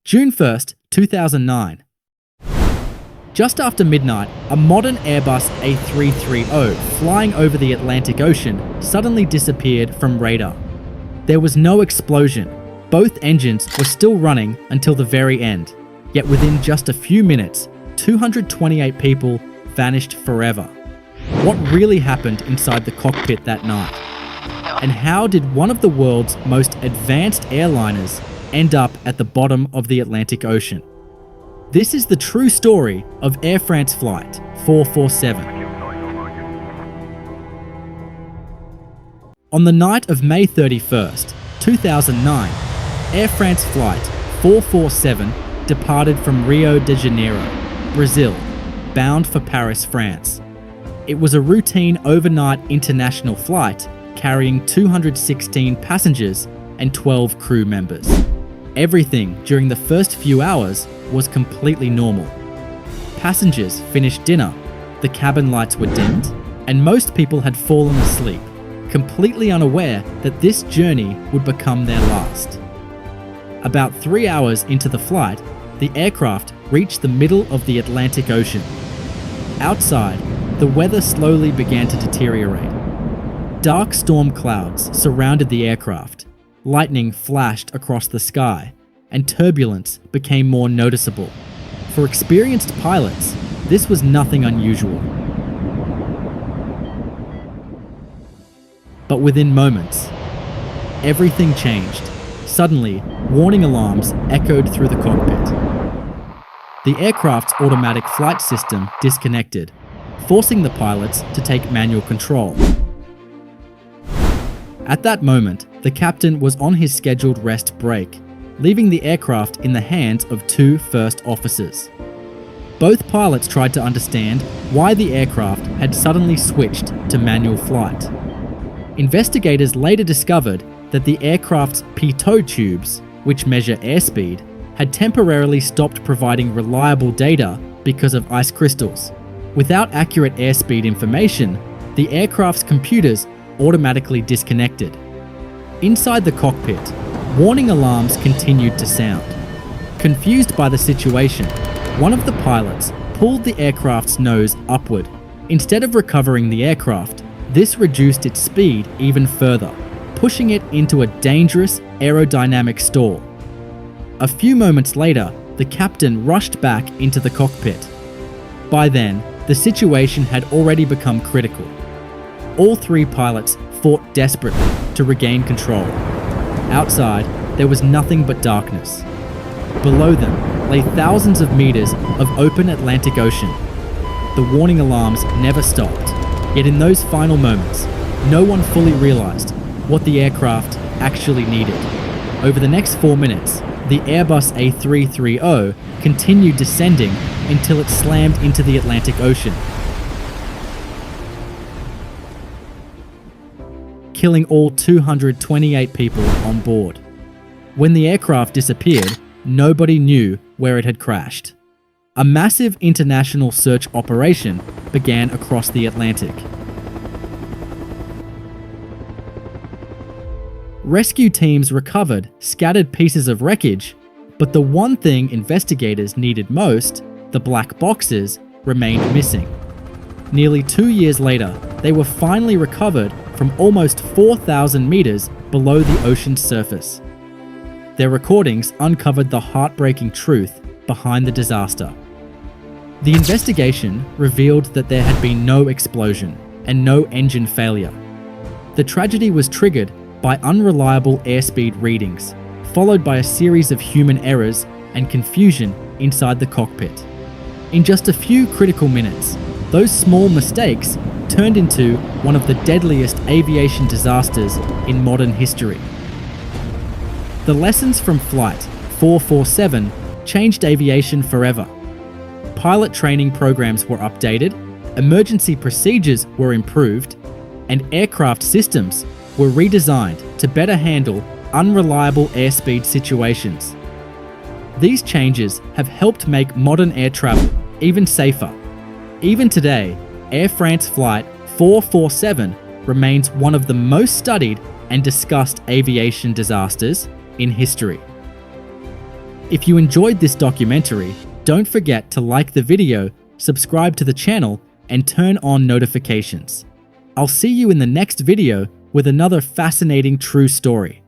June 1st, 2009. Just after midnight, a modern Airbus A330 flying over the Atlantic Ocean suddenly disappeared from radar. There was no explosion. Both engines were still running until the very end. Yet within just a few minutes, 228 people vanished forever. What really happened inside the cockpit that night? And how did one of the world's most advanced airliners end up at the bottom of the Atlantic Ocean? This is the true story of Air France Flight 447. On the night of May 31st, 2009, Air France Flight 447 departed from Rio de Janeiro, Brazil, bound for Paris, France. It was a routine overnight international flight carrying 216 passengers and 12 crew members. Everything during the first few hours was completely normal. Passengers finished dinner, the cabin lights were dimmed, and most people had fallen asleep, completely unaware that this journey would become their last. About 3 hours into the flight, the aircraft reached the middle of the Atlantic Ocean. Outside, the weather slowly began to deteriorate. Dark storm clouds surrounded the aircraft, lightning flashed across the sky, and turbulence became more noticeable. For experienced pilots, this was nothing unusual. But within moments, everything changed. Suddenly, warning alarms echoed through the cockpit. The aircraft's automatic flight system disconnected, forcing the pilots to take manual control. At that moment, the captain was on his scheduled rest break, leaving the aircraft in the hands of two first officers. Both pilots tried to understand why the aircraft had suddenly switched to manual flight. Investigators later discovered that the aircraft's pitot tubes, which measure airspeed, had temporarily stopped providing reliable data because of ice crystals. Without accurate airspeed information, the aircraft's computers automatically disconnected. Inside the cockpit, warning alarms continued to sound. Confused by the situation, one of the pilots pulled the aircraft's nose upward. Instead of recovering the aircraft, this reduced its speed even further, pushing it into a dangerous aerodynamic stall. A few moments later, the captain rushed back into the cockpit. By then, the situation had already become critical. All three pilots fought desperately to regain control. Outside, there was nothing but darkness. Below them lay thousands of meters of open Atlantic Ocean. The warning alarms never stopped. Yet in those final moments, no one fully realized what the aircraft actually needed. Over the next 4 minutes, the Airbus A330 continued descending until it slammed into the Atlantic Ocean, killing all 228 people on board. When the aircraft disappeared, nobody knew where it had crashed. A massive international search operation began across the Atlantic. Rescue teams recovered scattered pieces of wreckage, but the one thing investigators needed most, the black boxes, remained missing. Nearly 2 years later, they were finally recovered from almost 4,000 meters below the ocean's surface. Their recordings uncovered the heartbreaking truth behind the disaster. The investigation revealed that there had been no explosion and no engine failure. The tragedy was triggered by unreliable airspeed readings, followed by a series of human errors and confusion inside the cockpit. In just a few critical minutes, those small mistakes turned into one of the deadliest aviation disasters in modern history. The lessons from Flight 447 changed aviation forever. Pilot training programs were updated, emergency procedures were improved, and aircraft systems were redesigned to better handle unreliable airspeed situations. These changes have helped make modern air travel even safer. Even today, Air France Flight 447 remains one of the most studied and discussed aviation disasters in history. If you enjoyed this documentary, don't forget to like the video, subscribe to the channel, and turn on notifications. I'll see you in the next video with another fascinating true story.